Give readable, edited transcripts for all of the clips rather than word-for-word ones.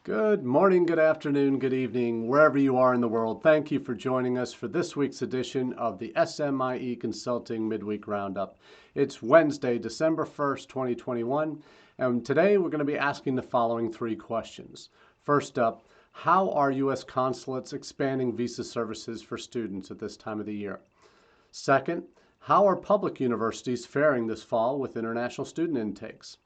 Good morning, good afternoon, good evening, wherever you are in the world. Thank you for joining us for this week's edition of the SMIE Consulting Midweek Roundup. It's Wednesday, December 1st, 2021, and today we're going to be asking the following three questions. First up, how are U.S. consulates expanding visa services for students at this time of the year? Second, how are public universities faring this fall with international student intakes?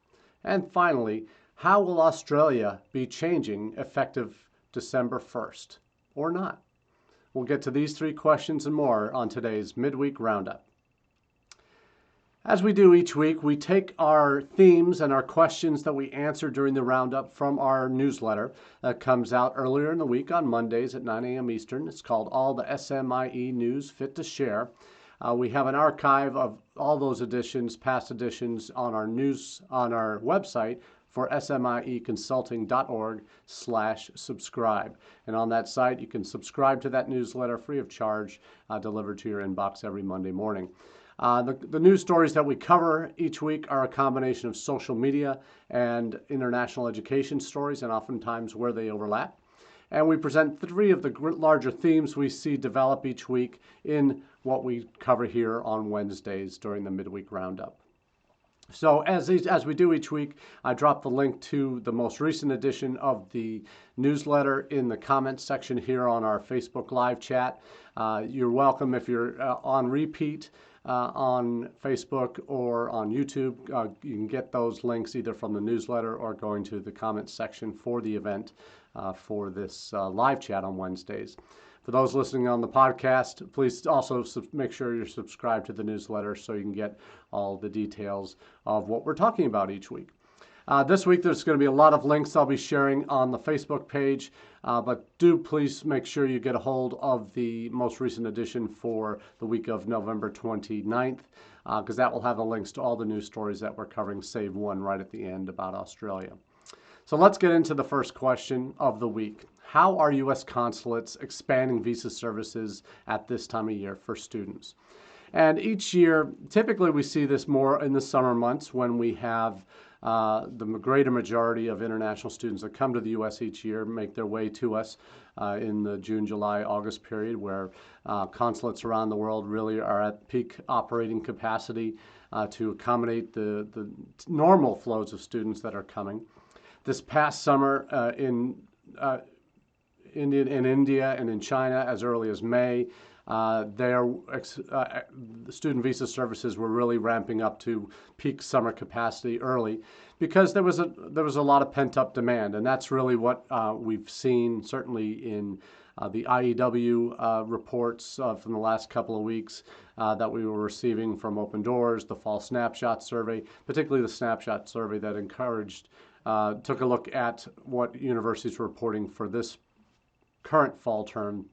And finally, how will Australia be changing effective December 1st or not? We'll get to these three questions and more on today's Midweek Roundup. As we do each week, we take our themes and our questions that we answer during the Roundup from our newsletter that comes out earlier in the week on Mondays at 9 a.m. Eastern. It's called All the SMIE News Fit to Share. We have an archive of all those editions, past editions, on our website for smieconsulting.org/subscribe. And on that site, you can subscribe to that newsletter free of charge, delivered to your inbox every Monday morning. The news stories that we cover each week are a combination of social media and international education stories, and oftentimes where they overlap. And we present three of the larger themes we see develop each week in what we cover here on Wednesdays during the Midweek Roundup. So as we do each week, I drop the link to the most recent edition of the newsletter in the comments section here on our Facebook live chat. You're welcome if you're on repeat on Facebook or on YouTube. You can get those links either from the newsletter or going to the comments section for the event for this live chat on Wednesdays. For those listening on the podcast, please also make sure you're subscribed to the newsletter so you can get all the details of what we're talking about each week. This week, there's going to be a lot of links I'll be sharing on the Facebook page, but do please make sure you get a hold of the most recent edition for the week of November 29th, because that will have the links to all the news stories that we're covering, save one right at the end about Australia. So let's get into the first question of the week. How are U.S. consulates expanding visa services at this time of year for students? And each year, typically we see this more in the summer months when we have the greater majority of international students that come to the U.S. each year make their way to us in the June, July, August period, where consulates around the world really are at peak operating capacity to accommodate the normal flows of students that are coming. This past summer in India and in China, as early as May, the student visa services were really ramping up to peak summer capacity early because there was a lot of pent-up demand, and that's really what we've seen certainly in the IEW reports from the last couple of weeks that we were receiving from Open Doors, the fall snapshot survey, particularly the snapshot survey that took a look at what universities were reporting for this current fall term.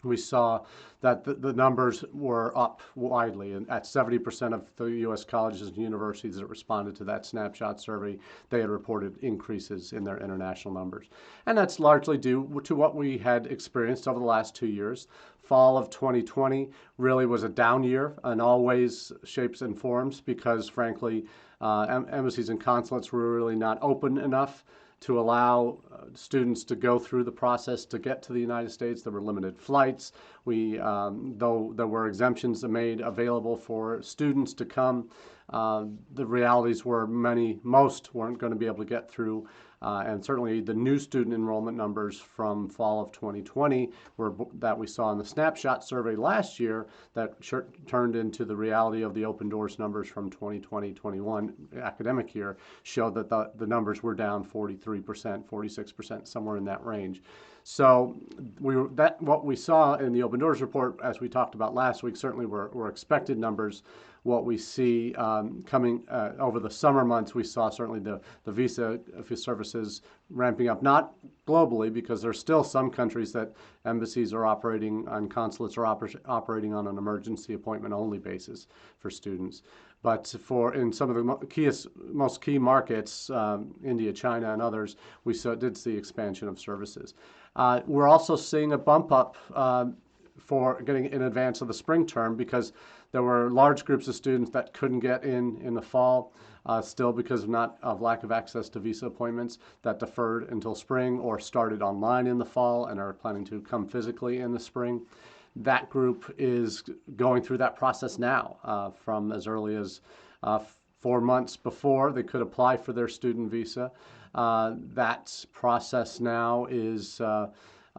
We saw that the numbers were up widely, and at 70% of the U.S. colleges and universities that responded to that snapshot survey, they had reported increases in their international numbers. And that's largely due to what we had experienced over the last 2 years. Fall of 2020 really was a down year in all ways, shapes, and forms because, frankly, embassies and consulates were really not open enough to allow students to go through the process to get to the United States. There were limited flights. Though there were exemptions made available for students to come, the realities were most weren't going to be able to get through. And certainly the new student enrollment numbers from fall of 2020 that we saw in the snapshot survey last year that turned into the reality of the Open Doors numbers from 2020-21 academic year showed that the numbers were down 43%, 46%, somewhere in that range. So what we saw in the Open Doors report, as we talked about last week, certainly were expected numbers. What we see coming over the summer months, we saw certainly the visa services ramping up, not globally, because there's still some countries that embassies are operating and consulates are operating on an emergency appointment only basis for students. But in some of the most key markets, India, China, and others, we did see expansion of services. We're also seeing a bump up for getting in advance of the spring term, because there were large groups of students that couldn't get in the fall, still because of lack of access to visa appointments, that deferred until spring or started online in the fall and are planning to come physically in the spring. That group is going through that process now, from as early as 4 months before they could apply for their student visa. That process now is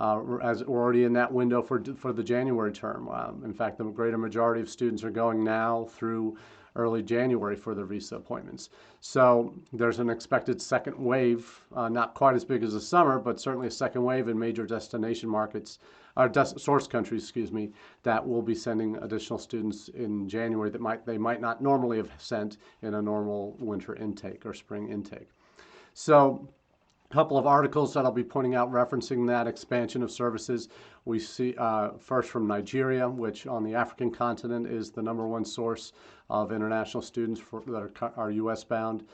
as we're already in that window for the January term. In fact, the greater majority of students are going now through early January for their visa appointments. So there's an expected second wave, not quite as big as the summer, but certainly a second wave in major destination markets, source countries, excuse me, that will be sending additional students in January that they might not normally have sent in a normal winter intake or spring intake. So a couple of articles that I'll be pointing out referencing that expansion of services. We see first from Nigeria, which on the African continent is the #1 source of international students that are U.S. bound.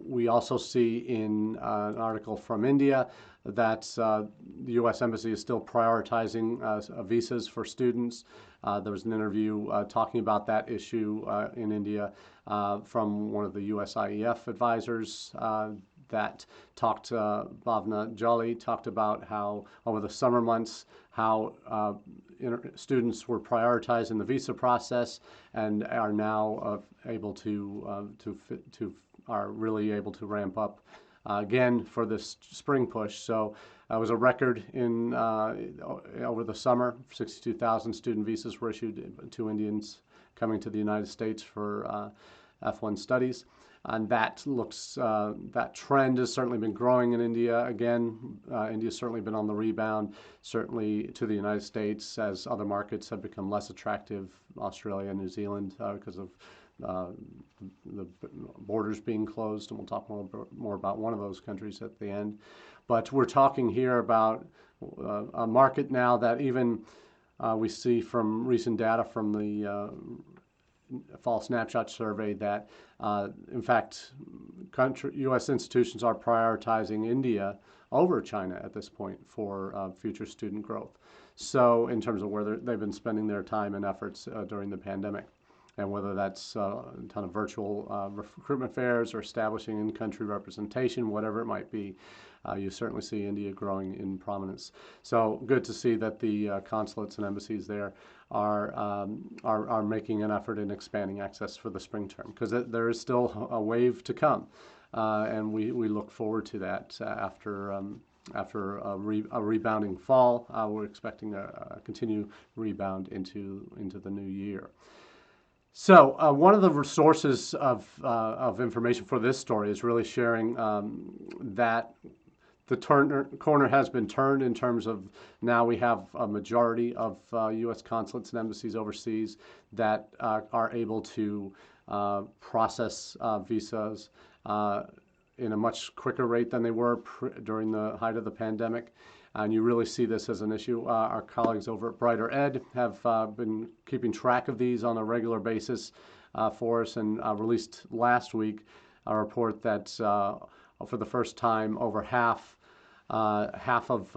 We also see in an article from India that the U.S. Embassy is still prioritizing visas for students. There was an interview talking about that issue in India from one of the USIEF advisors that talked, Bhavna Jolly, talked about how over the summer months, how students were prioritized in the visa process and are now really able to ramp up again for this spring push. So it was a record in over the summer. 62,000 student visas were issued to Indians coming to the United States for F1 studies. And that trend has certainly been growing in India. Again, India's certainly been on the rebound, certainly to the United States, as other markets have become less attractive, Australia, New Zealand, because of the borders being closed, and we'll talk more about one of those countries at the end. But we're talking here about a market now that even we see from recent data from the Fall Snapshot survey that, in fact, U.S. institutions are prioritizing India over China at this point for future student growth. So in terms of where they've been spending their time and efforts during the pandemic, and whether that's a ton of virtual recruitment fairs or establishing in-country representation, whatever it might be, you certainly see India growing in prominence. So good to see that the consulates and embassies there are making an effort in expanding access for the spring term, because there is still a wave to come, and we look forward to that after a rebounding fall. We're expecting a continued rebound into the new year. So one of the sources of information for this story is really sharing that the corner has been turned in terms of now we have a majority of U.S. consulates and embassies overseas that are able to process visas in a much quicker rate than they were during the height of the pandemic. And you really see this as an issue. Our colleagues over at Brighter Ed have been keeping track of these on a regular basis for us, and released last week a report that for the first time over half of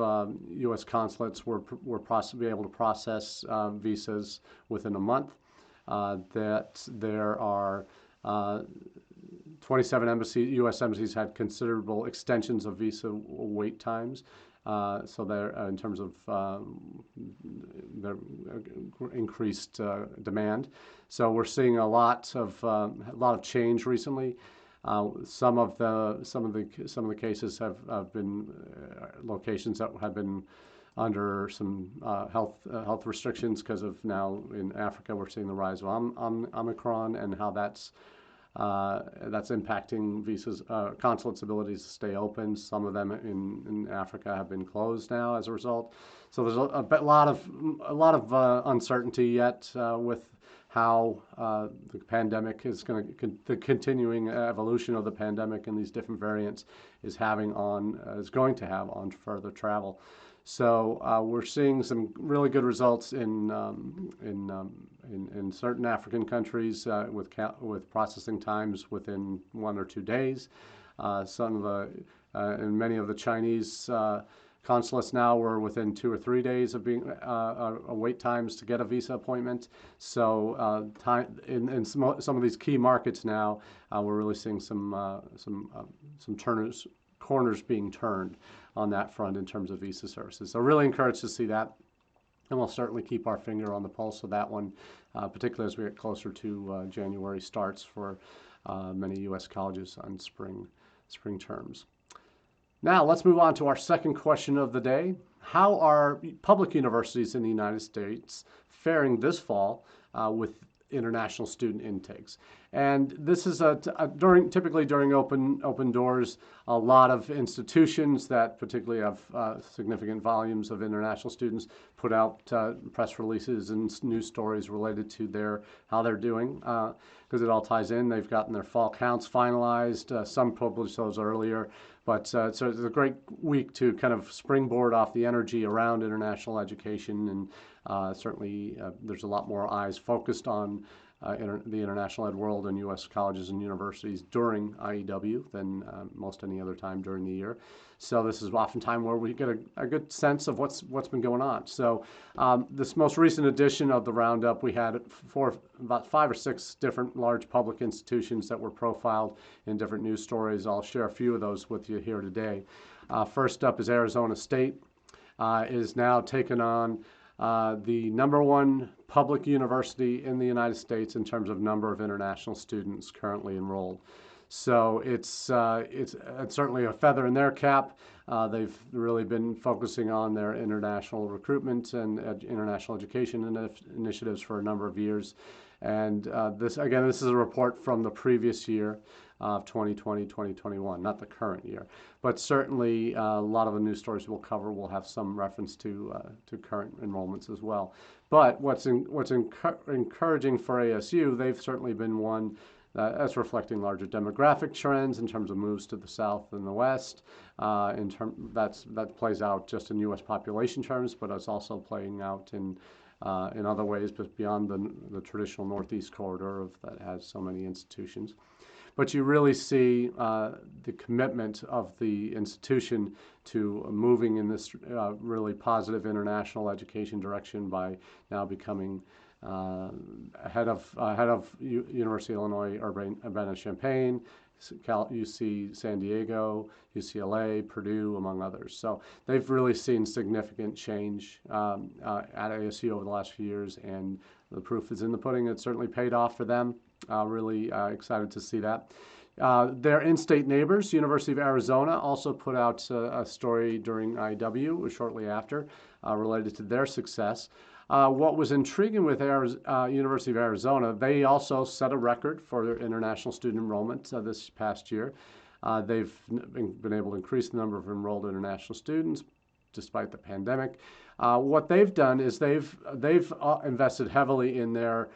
U.S. consulates were possibly able to process visas within a month. That there are 27 U.S. embassies had considerable extensions of visa wait times. So they're in terms of their increased demand. So we're seeing a lot of change recently. Some of the cases have been locations that have been under some health restrictions because of now in Africa we're seeing the rise of Omicron and how that's impacting visas, consulates' abilities to stay open. Some of them in Africa have been closed now as a result. So there's a lot of uncertainty yet with how the pandemic is the continuing evolution of the pandemic and these different variants is going to have on further travel. So we're seeing some really good results in certain African countries with processing times within 1 or 2 days. In many of the Chinese Consulates now we're within 2 or 3 days of being wait times to get a visa appointment. So in some of these key markets now, we're really seeing some corners being turned on that front in terms of visa services. So really encouraged to see that. And we'll certainly keep our finger on the pulse of that one, particularly as we get closer to January starts for many U.S. colleges on spring terms. Now let's move on to our second question of the day. How are public universities in the United States faring this fall with international student intakes? And this is typically during open doors, a lot of institutions that particularly have significant volumes of international students put out press releases and news stories related to how they're doing, because it all ties in. They've gotten their fall counts finalized. Some published those earlier. But so it's a great week to kind of springboard off the energy around international education, and certainly there's a lot more eyes focused on the international ed world and U.S. colleges and universities during IEW than most any other time during the year. So this is often time where we get a good sense of what's been going on. So this most recent edition of the Roundup, we had about 5 or 6 different large public institutions that were profiled in different news stories. I'll share a few of those with you here today. First up is Arizona State is now taken on the #1 public university in the United States in terms of number of international students currently enrolled. So it's certainly a feather in their cap. They've really been focusing on their international recruitment and international education initiatives for a number of years. And this is a report from the previous year of 2020, 2021, not the current year. But certainly a lot of the news stories we'll cover will have some reference to current enrollments as well. But what's encouraging for ASU, they've certainly been one that's reflecting larger demographic trends in terms of moves to the South and the West. That plays out just in U.S. population terms, but it's also playing out in other ways, but beyond the traditional Northeast corridor that has so many institutions. But you really see the commitment of the institution to moving in this really positive international education direction by now becoming head of University of Illinois Urbana-Champaign, UC San Diego, UCLA, Purdue, among others. So they've really seen significant change at ASU over the last few years, and the proof is in the pudding. It's certainly paid off for them. Really excited to see that. Their in-state neighbors, University of Arizona, also put out a story during IW, shortly after, related to their success. What was intriguing with University of Arizona, they also set a record for their international student enrollment this past year. They've been able to increase the number of enrolled international students despite the pandemic. What they've done is they've invested heavily in their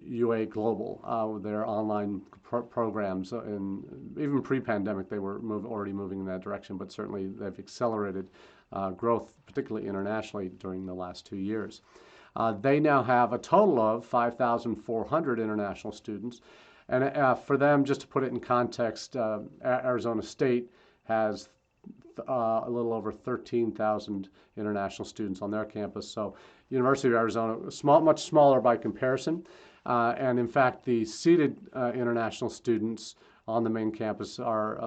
UA Global, their online programs, and even pre-pandemic they were already moving in that direction, but certainly they've accelerated growth, particularly internationally, during the last 2 years. They now have a total of 5,400 international students, and for them, just to put it in context, Arizona State has a little over 13,000 international students on their campus. So University of Arizona, much smaller by comparison. And in fact, the seated international students on the main campus are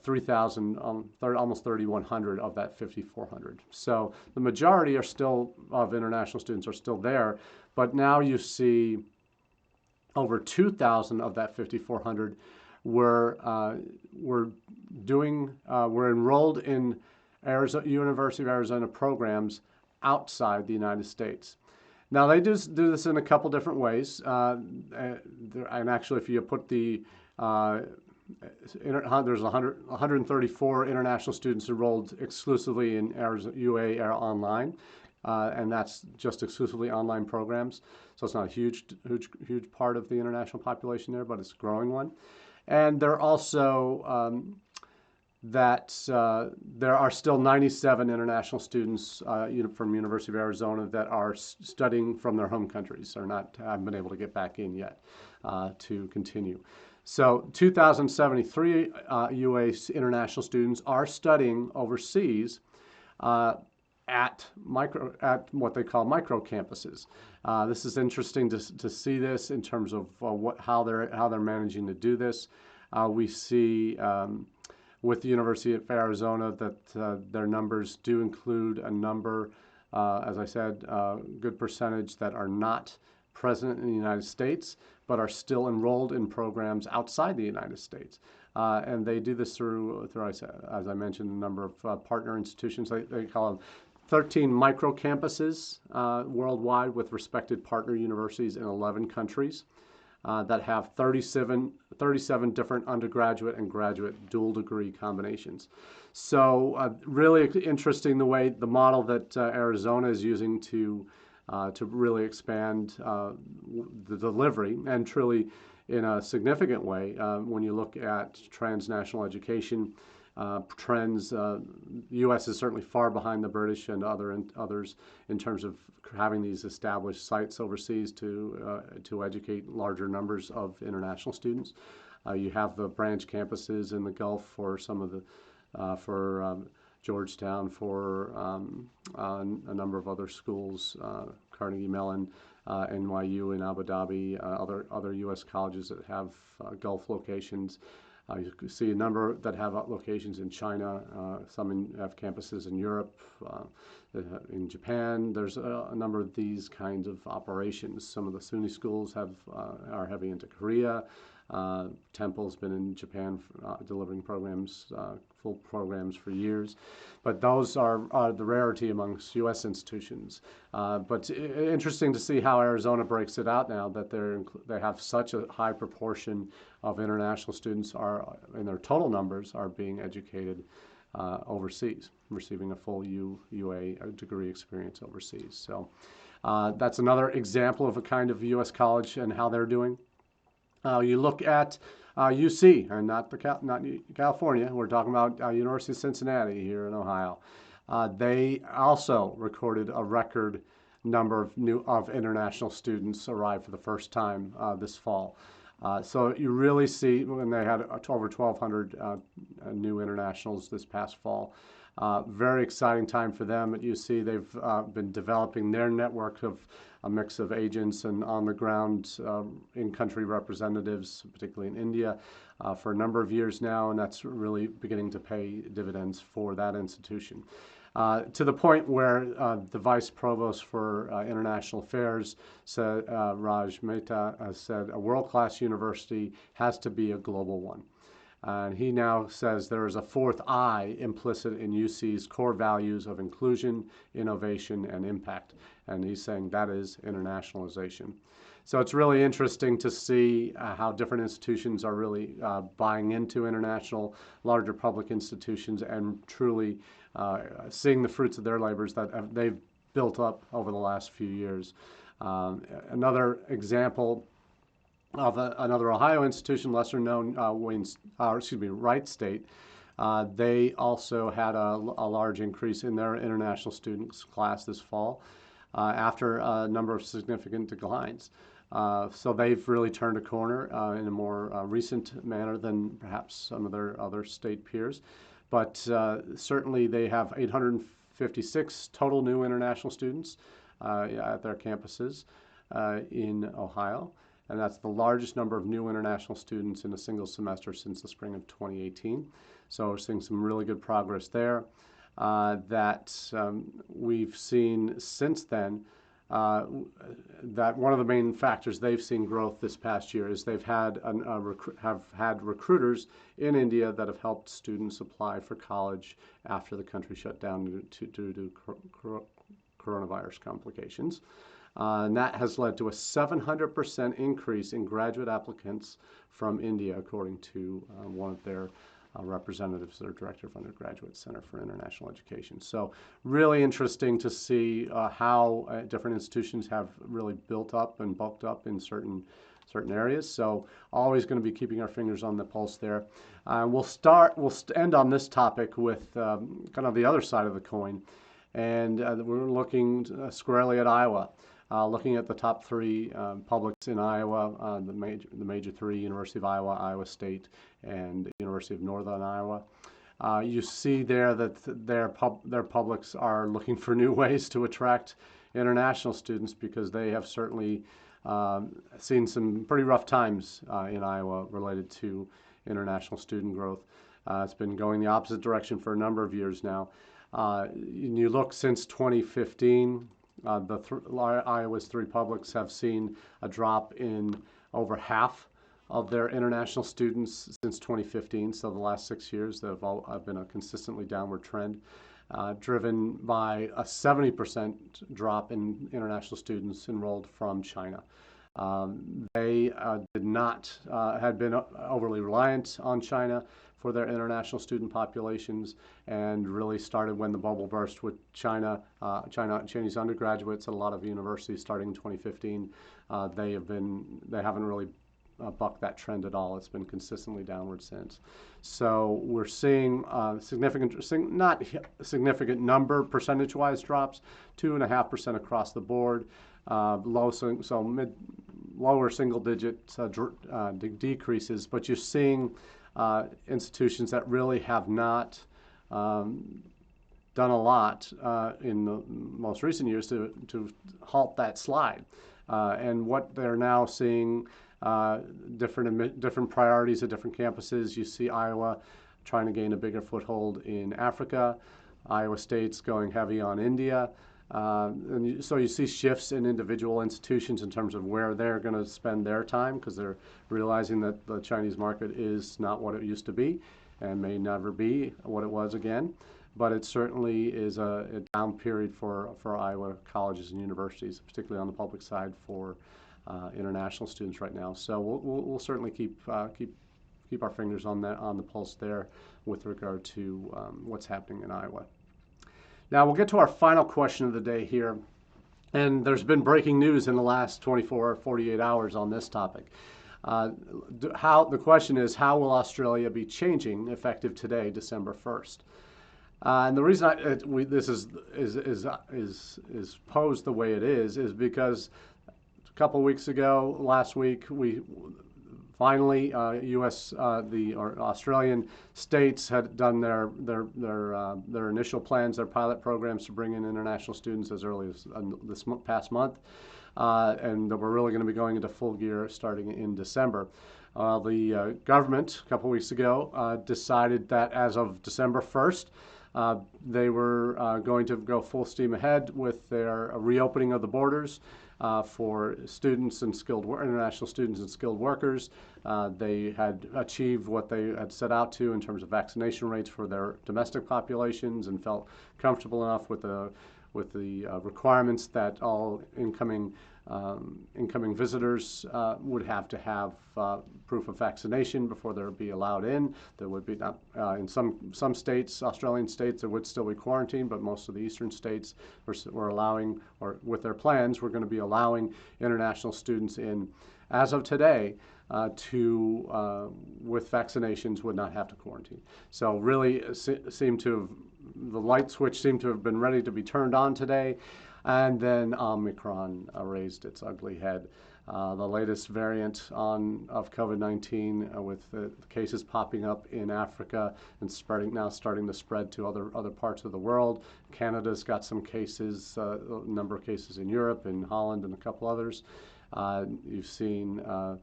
3,000, almost 3,100 of that 5,400. So the majority of international students are still there, but now you see over 2,000 of that 5,400 were enrolled in University of Arizona programs outside the United States. Now they do this in a couple different ways, and actually, if you put there's 134 international students enrolled exclusively in UA Online, and that's just exclusively online programs. So it's not a huge part of the international population there, but it's a growing one. And there are also there are still 97 international students from University of Arizona that are studying from their home countries, or haven't been able to get back in yet to continue. So 2,073 UA international students are studying overseas at what they call micro campuses. This is interesting to see this in terms of how they're managing to do this. We see with the University of Arizona that their numbers do include a number, as I said, a good percentage that are not present in the United States, but are still enrolled in programs outside the United States. And they do this through, as I mentioned, a number of partner institutions. They call them 13 micro campuses worldwide with respected partner universities in 11 countries that have 37 different undergraduate and graduate dual degree combinations. So really interesting the model that Arizona is using to really expand the delivery, and truly in a significant way when you look at transnational education trends. The U.S. is certainly far behind the British and others in terms of having these established sites overseas to educate larger numbers of international students. You have the branch campuses in the Gulf for some of the for Georgetown, for a number of other schools, Carnegie Mellon, NYU in Abu Dhabi, other U.S. colleges that have Gulf locations. You can see a number that have locations in China, some have campuses in Europe, in Japan. There's a number of these kinds of operations. Some of the SUNY schools are heavy into Korea. Temple's been in Japan delivering programs, full programs for years. But those are the rarity amongst U.S. institutions. But interesting to see how Arizona breaks it out now, that they have such a high proportion of international students in their total numbers are being educated overseas, receiving a full UA degree experience overseas. So that's another example of a kind of U.S. college and how they're doing. You look at UC, and not California. We're talking about University of Cincinnati here in Ohio. They also recorded a record number of international students arrive for the first time this fall. So you really see when they had over 1,200 new internationals this past fall. Very exciting time for them at UC. They've been developing their network of a mix of agents and on-the-ground in-country representatives, particularly in India, for a number of years now, and that's really beginning to pay dividends for that institution. To the point where the Vice Provost for International Affairs, Raj Mehta, has said a world-class university has to be a global one. And he now says there is a fourth I implicit in UC's core values of inclusion, innovation, and impact. And he's saying that is internationalization. So it's really interesting to see how different institutions are really buying into international, larger public institutions and truly seeing the fruits of their labors that they've built up over the last few years. Another example of another Ohio institution, lesser known, Wright State. They also had a large increase in their international students class this fall after a number of significant declines. So they've really turned a corner in a more recent manner than perhaps some of their other state peers. But certainly they have 856 total new international students at their campuses in Ohio. And that's the largest number of new international students in a single semester since the spring of 2018. So we're seeing some really good progress there. We've seen since then that one of the main factors they've seen growth this past year is they've had recruiters in India that have helped students apply for college after the country shut down due to coronavirus complications. And that has led to a 700% increase in graduate applicants from India, according to one of their representatives, their director of Undergraduate Center for International Education. So really interesting to see how different institutions have really built up and bulked up in certain areas. So always going to be keeping our fingers on the pulse there. We'll end on this topic with kind of the other side of the coin, and we're looking squarely at Iowa. looking at the top three publics in Iowa, the major three: University of Iowa, Iowa State, and University of Northern Iowa. You see there that their publics are looking for new ways to attract international students, because they have certainly seen some pretty rough times in Iowa related to international student growth. It's been going the opposite direction for a number of years now. You look since 2015, Iowa's three publics have seen a drop in over half of their international students since 2015. So the last 6 years, there have been a consistently downward trend, driven by a 70% drop in international students enrolled from China. They had been overly reliant on China for their international student populations, and really started when the bubble burst with Chinese undergraduates at a lot of universities starting in 2015. They haven't really bucked that trend at all. It's been consistently downward since. So we're seeing not significant number percentage-wise drops, 2.5% across the board, lower single-digit decreases. But you're seeing institutions that really have not done a lot in the most recent years to halt that slide. And what they're now seeing, different priorities at different campuses. You see Iowa trying to gain a bigger foothold in Africa. Iowa State's going heavy on India. So you see shifts in individual institutions in terms of where they're going to spend their time, because they're realizing that the Chinese market is not what it used to be and may never be what it was again. But it certainly is a down period for Iowa colleges and universities, particularly on the public side for international students right now. So we'll certainly keep our fingers on the pulse there with regard to what's happening in Iowa. Now we'll get to our final question of the day here, and there's been breaking news in the last 24 or 48 hours on this topic. The question is, how will Australia be changing effective today, December 1st? And the reason this is posed the way it is because a couple of weeks ago, last week, we finally Australian states had done their initial plans, their pilot programs to bring in international students as early as this past month, and we're really going to be going into full gear starting in December. The government a couple of weeks ago decided that as of December 1st, they were going to go full steam ahead with their reopening of the borders for students and international students and skilled workers. They had achieved what they had set out to in terms of vaccination rates for their domestic populations, and felt comfortable enough with the requirements that all incoming visitors would have to have proof of vaccination before they'd be allowed in. There would be in some states, Australian states, there would still be quarantine, but most of the eastern states were allowing, or with their plans, we're going to be allowing international students in as of today with vaccinations would not have to quarantine. So really the light switch seemed to have been ready to be turned on today. And then Omicron raised its ugly head. The latest variant of COVID-19, with the cases popping up in Africa and starting to spread to other parts of the world. Canada's got some cases, a number of cases in Europe, in Holland, and a couple others. You've seen a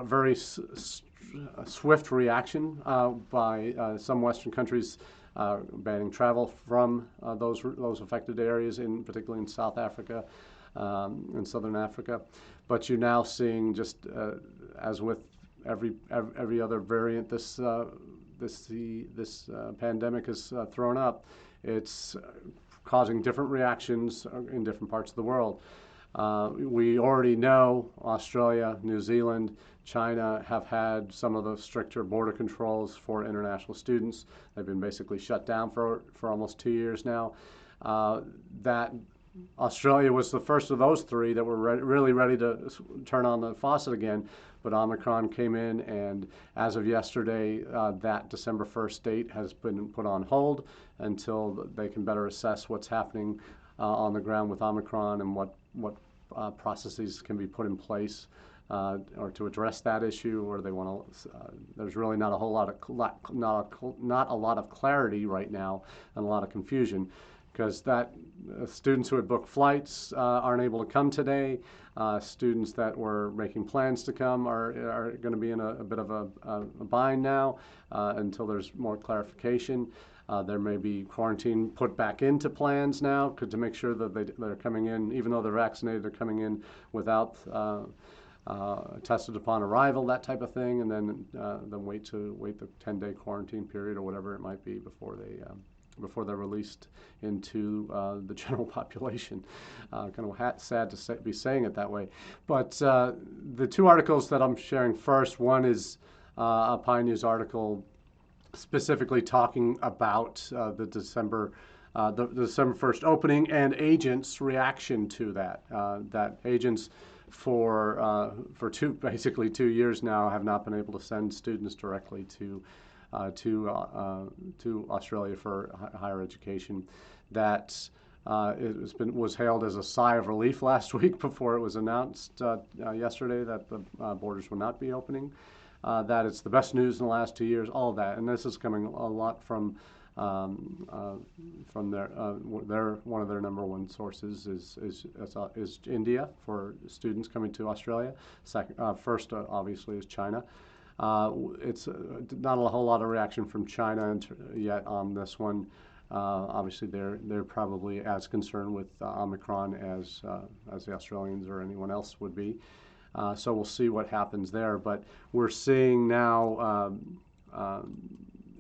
very swift reaction by some Western countries banning travel from those affected areas, particularly in South Africa and Southern Africa. But you're now seeing, just as with every other variant this pandemic has thrown up, it's causing different reactions in different parts of the world. We already know Australia, New Zealand, China have had some of the stricter border controls for international students. They've been basically shut down for almost 2 years now. That Australia was the first of those three that were really ready to turn on the faucet again. but Omicron came in, and as of yesterday, that December 1st date has been put on hold until they can better assess what's happening on the ground with Omicron and what processes can be put in place or to address that issue, or they want to. There's really not a whole lot of not a lot of clarity right now, and a lot of confusion, because that students who had booked flights aren't able to come today. Students that were making plans to come are going to be in a bit of a bind now until there's more clarification. There may be quarantine put back into plans now to make sure that they're coming in, even though they're vaccinated, they're coming in without tested upon arrival, that type of thing, and then wait the 10-day quarantine period or whatever it might be before they're released into the general population. Kind of sad to be saying it that way. But the two articles that I'm sharing first, one is a Pine News article specifically talking about the December 1st opening and agents' reaction to that. That agents for basically 2 years now have not been able to send students directly to Australia for higher education. That was hailed as a sigh of relief last week before it was announced yesterday that the borders will not be opening. That it's the best news in the last 2 years. All of that, and this is coming a lot from their one of their number one sources is India for students coming to Australia. First, obviously, is China. It's not a whole lot of reaction from China yet on this one. Obviously, they're probably as concerned with Omicron as the Australians or anyone else would be. So we'll see what happens there. But we're seeing now.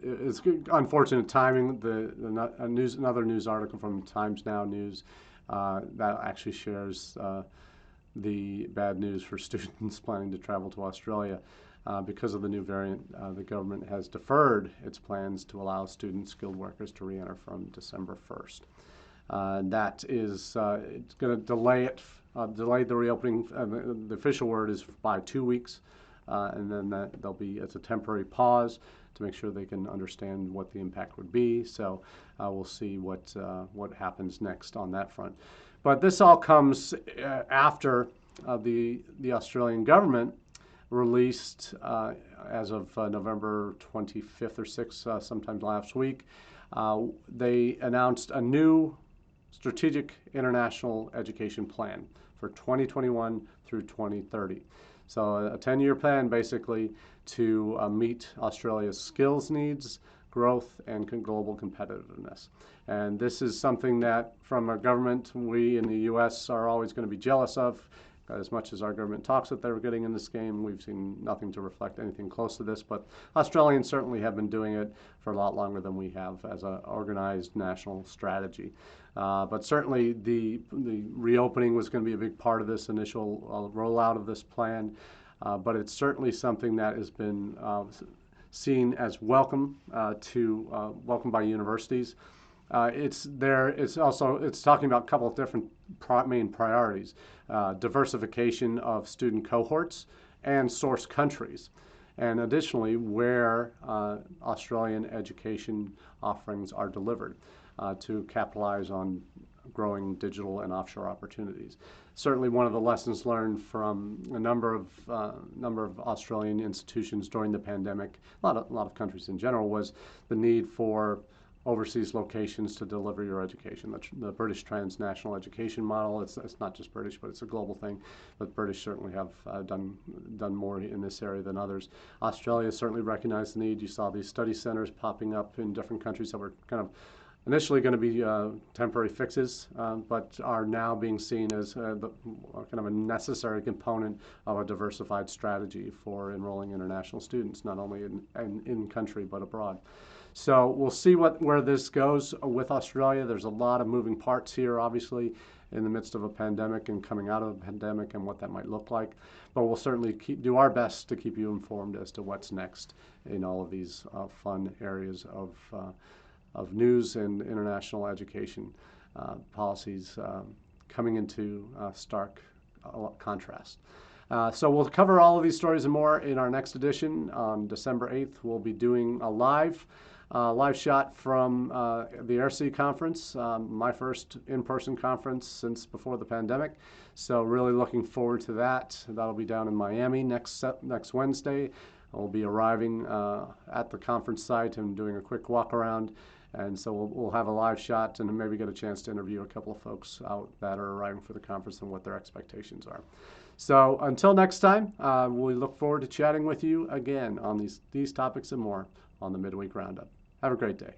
It's unfortunate timing. Another news article from Times Now News that actually shares the bad news for students planning to travel to Australia. Because of the new variant, the government has deferred its plans to allow student skilled workers to re-enter from December 1st. That is it's going to delay the reopening. The official word is by 2 weeks, and then it's a temporary pause to make sure they can understand what the impact would be. So we'll see what happens next on that front. But this all comes after the Australian government released as of November 25th or 6th, sometime last week, they announced a new strategic international education plan for 2021 through 2030. So a 10-year plan basically to meet Australia's skills needs, growth, and global competitiveness. And this is something that from our government, we in the U.S. are always going to be jealous of. As much as our government talks that they're getting in this game, we've seen nothing to reflect anything close to this. But Australians certainly have been doing it for a lot longer than we have as an organized national strategy. But certainly the reopening was going to be a big part of this initial rollout of this plan. But it's certainly something that has been seen as welcome by universities. It's talking about a couple of different main priorities: diversification of student cohorts and source countries, and additionally where Australian education offerings are delivered to capitalize on growing digital and offshore opportunities. Certainly, one of the lessons learned from a number of Australian institutions during the pandemic, a lot of countries in general, was the need for overseas locations to deliver your education. The British transnational education model, it's not just British, but it's a global thing. But British certainly have done more in this area than others. Australia certainly recognized the need. You saw these study centers popping up in different countries that were kind of initially going to be temporary fixes, but are now being seen as kind of a necessary component of a diversified strategy for enrolling international students, not only in country but abroad. So we'll see where this goes with Australia. There's a lot of moving parts here, obviously, in the midst of a pandemic and coming out of a pandemic and what that might look like. But we'll certainly do our best to keep you informed as to what's next in all of these fun areas of news and international education policies coming into stark contrast. So we'll cover all of these stories and more in our next edition on December 8th. We'll be doing a live shot from the AirSea conference, my first in-person conference since before the pandemic. So really looking forward to that. That'll be down in Miami next Wednesday. I'll be arriving at the conference site and doing a quick walk around. And so we'll have a live shot and maybe get a chance to interview a couple of folks out that are arriving for the conference and what their expectations are. So until next time, we look forward to chatting with you again on these topics and more on the Midweek Roundup. Have a great day.